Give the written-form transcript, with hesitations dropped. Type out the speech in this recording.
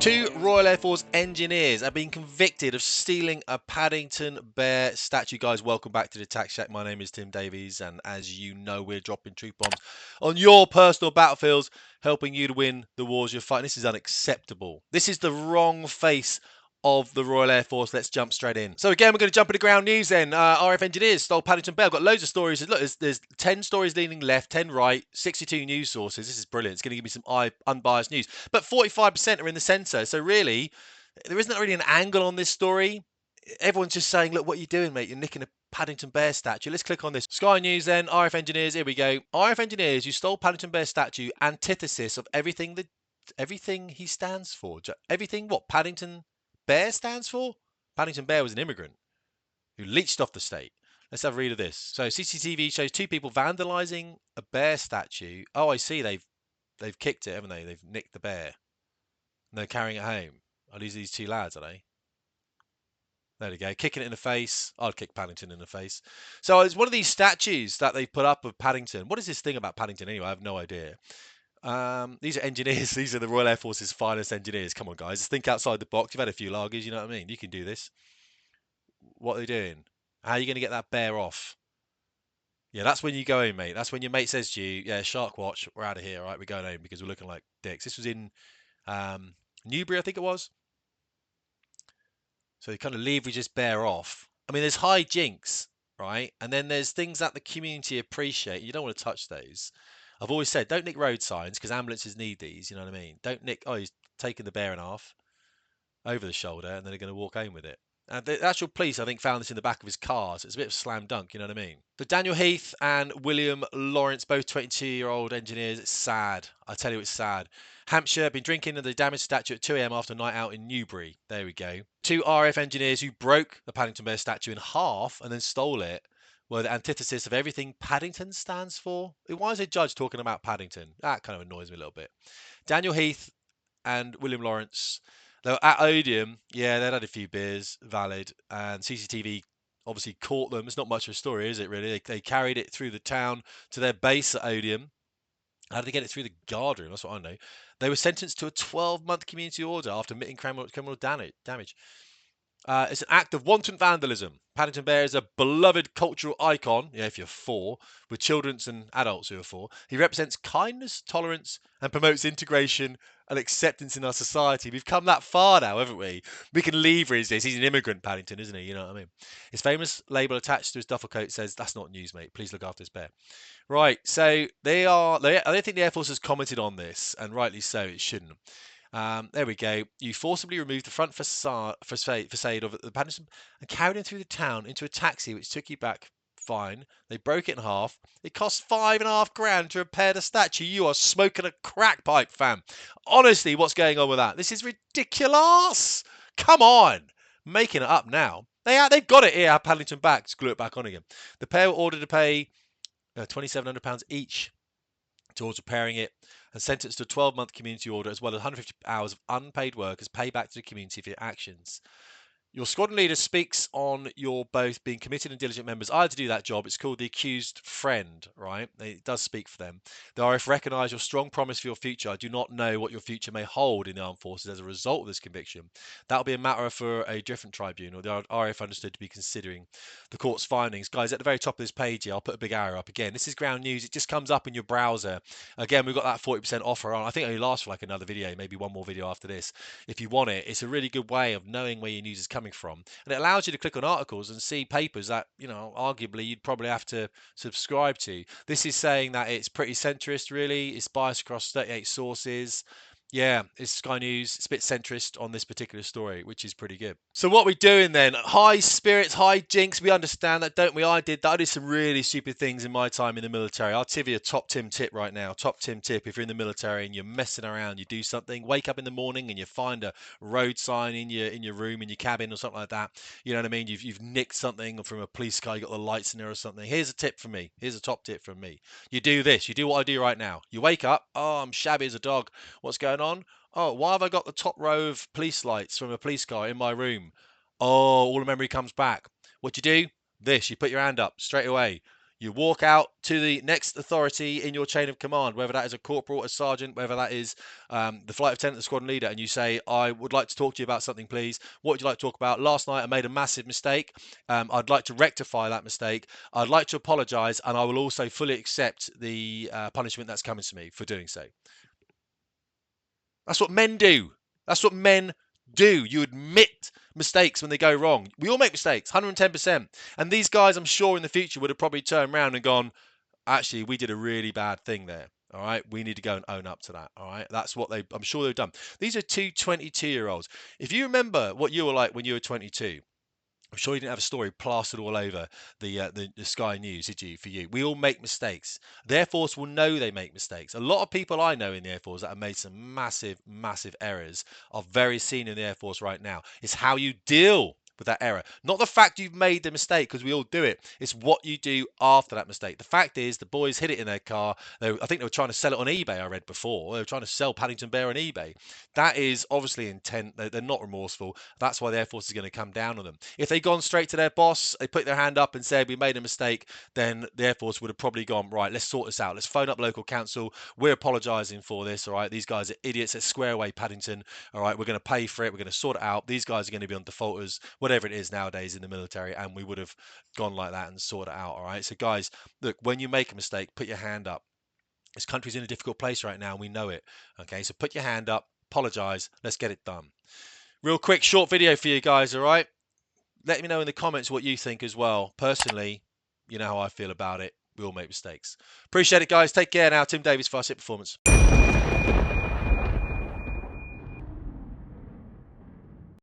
Two Royal Air Force engineers have been convicted of stealing a Paddington Bear statue. Guys, welcome back to the Attack Shack. My name is Tim Davies, and as you know, we're dropping truth bombs on your personal battlefields, helping you to win the wars you're fighting. This is unacceptable. This is the wrong face of the Royal Air Force. Let's jump straight in. So again, we're going to jump into ground news then. RAF engineers stole Paddington Bear. I've got loads of stories. Look, there's 10 stories leaning left, 10 right, 62 news sources. This is brilliant. It's going to give me some unbiased news. But 45% are in the centre. So really, there isn't really an angle on this story. Everyone's just saying, look, what are you doing, mate? You're nicking a Paddington Bear statue. Let's click on this. Sky News then, RAF engineers, here we go. RAF engineers, you stole Paddington Bear statue, antithesis of everything he stands for. Everything what Paddington Bear stands for? Paddington Bear was an immigrant who leached off the state. Let's have a read of this. So CCTV shows two people vandalizing a bear statue. Oh, I see. They've kicked it, haven't they? They've nicked the bear. And they're carrying it home. Are these two lads, are they? There we go. Kicking it in the face. I'd kick Paddington in the face. So it's one of these statues that they put up of Paddington. What is this thing about Paddington anyway? I have no idea. These are engineers. These are the Royal Air Force's finest engineers. Come on, guys. Just think outside the box. You've had a few lagers, you know what I mean? You can do this. What are they doing? How are you going to get that bear off? Yeah, that's when you go home, mate. That's when your mate says to you, yeah, shark watch, we're out of here, all right? We're going home because we're looking like dicks. This was in Newbury, I think it was. So you kind of leverage this bear off. I mean, there's high jinks, right? And then there's things that the community appreciate. You don't want to touch those. I've always said, don't nick road signs because ambulances need these, you know what I mean? Don't nick, oh, he's taking the bear in half over the shoulder and then they're going to walk home with it. And the actual police, I think, found this in the back of his car. So it's a bit of a slam dunk, you know what I mean? So Daniel Heath and William Lawrence, both 22-year-old engineers. It's sad. I tell you, it's sad. Hampshire, been drinking in the damaged statue at 2 a.m. after a night out in Newbury. There we go. Two RAF engineers who broke the Paddington Bear statue in half and then stole it were the antithesis of everything Paddington stands for. Why is a judge talking about Paddington? That kind of annoys me a little bit. Daniel Heath and William Lawrence, they were at Odeum. Yeah, they'd had a few beers, valid, and CCTV obviously caught them. It's not much of a story, is it, really? They carried it through the town to their base at Odeum. How did they get it through the guard room? That's what I know. They were sentenced to a 12-month community order after committing criminal damage. It's an act of wanton vandalism. Paddington Bear is a beloved cultural icon, yeah, if you're 4, with children and adults who are 4. He represents kindness, tolerance, and promotes integration and acceptance in our society. We've come that far now, haven't we? We can leverage this. He's an immigrant, Paddington, isn't he? You know what I mean? His famous label attached to his duffel coat says, "That's not news, mate. Please look after this bear." Right, so I don't think the Air Force has commented on this, and rightly so, it shouldn't. There we go. You forcibly removed the front facade of the Paddington and carried him through the town into a taxi, which took you back fine. They broke it in half. It cost $5,500 to repair the statue. You are smoking a crack pipe, fam. Honestly, what's going on with that? This is ridiculous. Come on. Making it up now. They've got it here. Have Paddington back. Screw it back on again. The pair were ordered to pay £2,700 each towards repairing it and sentenced to a 12-month community order as well as 150 hours of unpaid work as payback to the community for your actions. Your squadron leader speaks on your both being committed and diligent members. I had to do that job. It's called the accused friend, right? It does speak for them. The RAF recognise your strong promise for your future. I do not know what your future may hold in the armed forces as a result of this conviction. That will be a matter for a different tribunal. The RAF understood to be considering the court's findings. Guys, at the very top of this page here, I'll put a big arrow up again. This is ground news. It just comes up in your browser. Again, we've got that 40% offer on. I think it only lasts for like another video, maybe one more video after this. If you want it, it's a really good way of knowing where your news is coming from, and it allows you to click on articles and see papers that, you know, arguably you'd probably have to subscribe to. This is saying that it's pretty centrist, really. It's biased across 38 sources. Yeah, it's Sky News. It's a bit centrist on this particular story, which is pretty good. So what we're doing then, high spirits, high jinks, we understand that, don't we? I did that. I did some really stupid things in my time in the military. I'll give you a top Tim tip right now. Top Tim tip: if you're in the military and you're messing around, you do something, wake up in the morning and you find a road sign in your room, in your cabin or something like that. You know what I mean? You've nicked something from a police car, you got the lights in there or something. Here's a tip from me. Here's a top tip from me. You do this. You do what I do right now. You wake up. Oh, I'm shabby as a dog. What's going on? Oh, why have I got the top row of police lights from a police car in my room? Oh, all the memory comes back. What you do? This. You put your hand up straight away. You walk out to the next authority in your chain of command, whether that is a corporal, a sergeant, whether that is the flight lieutenant, the squadron leader, and you say, I would like to talk to you about something, please. What would you like to talk about? Last night I made a massive mistake. I'd like to rectify that mistake. I'd like to apologise, and I will also fully accept the punishment that's coming to me for doing so. That's what men do. That's what men do. You admit mistakes when they go wrong. We all make mistakes, 110%. And these guys, I'm sure in the future, would have probably turned around and gone, actually, we did a really bad thing there. All right, we need to go and own up to that. All right, that's what I'm sure they've done. These are two 22-year-olds. If you remember what you were like when you were 22, I'm sure you didn't have a story plastered all over the Sky News, did you? For you, we all make mistakes. The Air Force will know they make mistakes. A lot of people I know in the Air Force that have made some massive, massive errors are very senior in the Air Force right now. It's how you deal with that error, not the fact you've made the mistake, because we all do it. It's what you do after that mistake. The fact is, the boys hid it in their car. I think they were trying to sell it on eBay. I read before they were trying to sell Paddington Bear on eBay. That is obviously intent. They're not remorseful. That's why the Air Force is going to come down on them. If they'd gone straight to their boss, they put their hand up and said, we made a mistake, then the Air Force would have probably gone, right, let's sort this out. Let's phone up local council. We're apologising for this, all right? These guys are idiots. Let's square away Paddington, all right? We're going to pay for it. We're going to sort it out. These guys are going to be on defaulters, whatever it is nowadays in the military, and we would have gone like that and sorted it out, all right? So, guys, look, when you make a mistake, put your hand up. This country's in a difficult place right now, and we know it, okay? So put your hand up, apologise, let's get it done. Real quick, short video for you guys, all right? Let me know in the comments what you think as well. Personally, you know how I feel about it. We all make mistakes. Appreciate it, guys. Take care now. Tim Davies, Fast Hit Performance.